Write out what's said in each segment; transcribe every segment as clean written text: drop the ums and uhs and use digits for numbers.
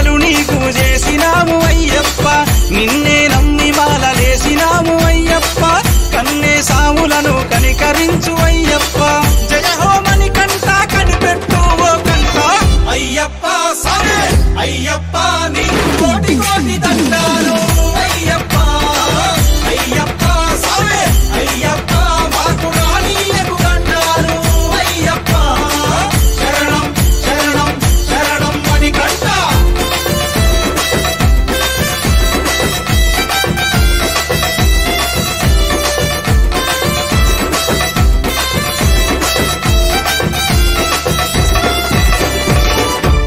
పూజలు నీకు చేసినాము అయ్యప్ప నిన్నే నమ్మి మాలలేసినాము అయ్యప్ప కన్నే సాములను కనికరించు అయ్యప్ప జయ హో మణికంఠ కనిపెట్టు ఓ కంఠ అయ్యప్ప సామే అయ్యప్ప నీకు కోటి కోటి దండాలు అయ్యప్ప అయ్యప్ప సామే అయ్యప్ప మాకు రానీయకు దండాలు అయ్యప్ప శరణం శరణం శరణం మణికంఠ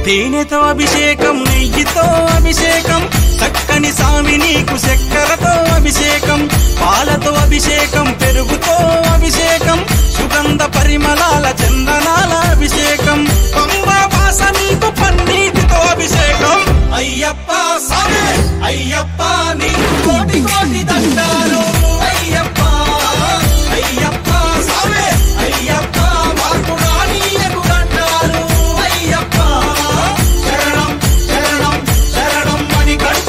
తేనెతో అభిషేకం నెయ్యితో అభిషేకం చక్కని స్వామి నీకు చక్కెరతో అభిషేకం పాలతో అభిషేకం పెరుగుతో అభిషేకం సుగంధ పరిమళాల చందనాల అభిషేకం పంబా వాస నీకు పన్నీటితో అభిషేకం అయ్యప్ప స్వామి అయ్యప్ప నీకు కోటి కోటి దండాలు అయ్యప్ప అయ్యప్ప స్వామి అయ్యప్ప మాకు రానీయకు దండాలు అయ్యప్ప శరణం శరణం శరణం మణికంఠ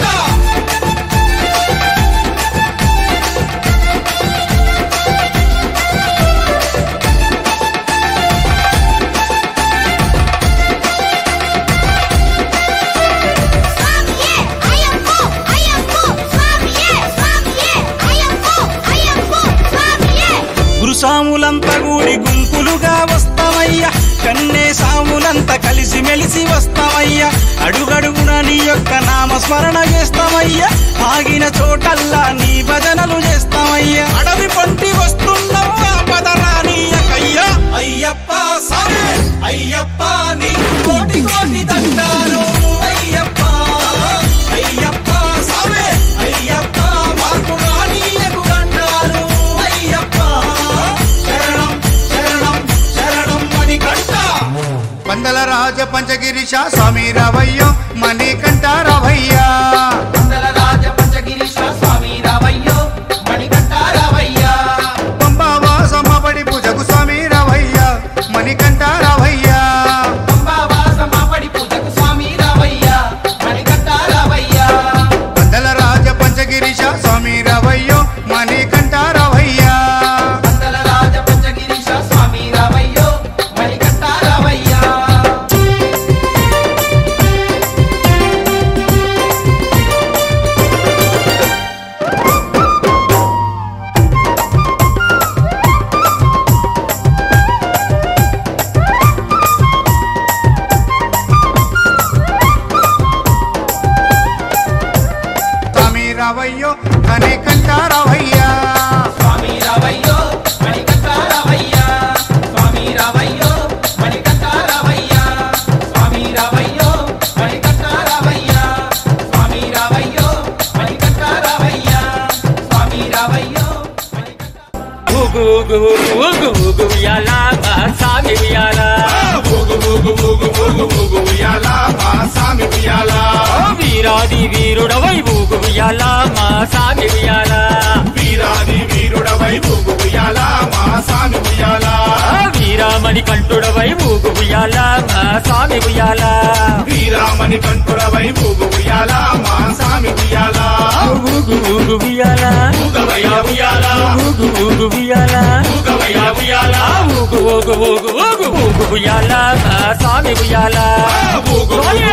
గురుసాములంతా కూడి గుంపులుగా వస్తామయ్యా కన్నే సాములంతా కలిసి మెలిసి వస్తామయ్యా అడుగడుగున నీ యొక్క నామస్మరణ చేస్తామయ్యా ఆగిన చోటల్లా నీ భజనలు చేస్తామయ్యా అడవి పంటి వస్తున్నావా పదరానీయకయ్యా అయ్యప్ప సామే అయ్యప్ప నీకు కోటి కోటి దండాలు అయ్యప్ప అయ్యప్ప సామే అయ్యప్ప మాకు రానీయకు దండాలు అయ్యప్ప శరణం శరణం శరణం మణికంఠ పందల రాజ పంచగిరీశ స్వామి రావయ్యో మణికంఠ రావయ్యా పందల రాజ పంచగిరీశ స్వామి రావయ్యో మణికంఠ రావయ్యా పంబావాసమబడి పూజకు స్వామి రావయ్యా మణికంఠ రావయ్యా పంబావాసమబడి పూజకు స్వామి రావయ్యా మణికంఠ రావయ్యా పందల రాజ పంచగిరీశ స్వామి రావయ్యో మణికంఠ రావయ్యా పందల రాజ పంచగిరీశ స్వామి రావయ్యో మణికంఠ రావయ్యా స్వామి రావయ్యో మణికంఠ రావయ్యా స్వామి రావయ్యో మణికంఠ రావయ్యా స్వామి రావయ్యో మణికంఠ రావయ్యా స్వామి రావయ్యో మణికంఠ రావయ్యా స్వామి రావయ్యో మణికంఠ రావయ్యా స్వామి రావయ్యో ఊగు ఊగు ఊగు ఊగు ఉయ్యాల మా సామి ఉయ్యాల ఊగు ఊగు ఊగు ఊగు ఊగు ఉయ్యాల మా సామి ఉయ్యాల వీరాది వీరుడవై ఊగు ఉయ్యాల మా సామి ఉయ్యాల వీరాది వీరుడవై ఊగు ఉయ్యాల మా సామి ఉయ్యాల వీరామణి కంఠుడవై ఊగు ఉయ్యాల మా సామి ఉయ్యాల వీరామణి కంఠుడవై ఊగు ఉయ్యాల మా సామి ఉయ్యాల ఊగు ఊగు ఉయ్యాల ఊగవయ్యా ఉయ్యాల ఊగు ఊగు ఉయ్యాల ఊగవయ్యా ఉయ్యాల ఊగు ఊగు ఊగు ఊగు ఊగు ఉయ్యాల మా సామి ఉయ్యాల ఊగు ఊగు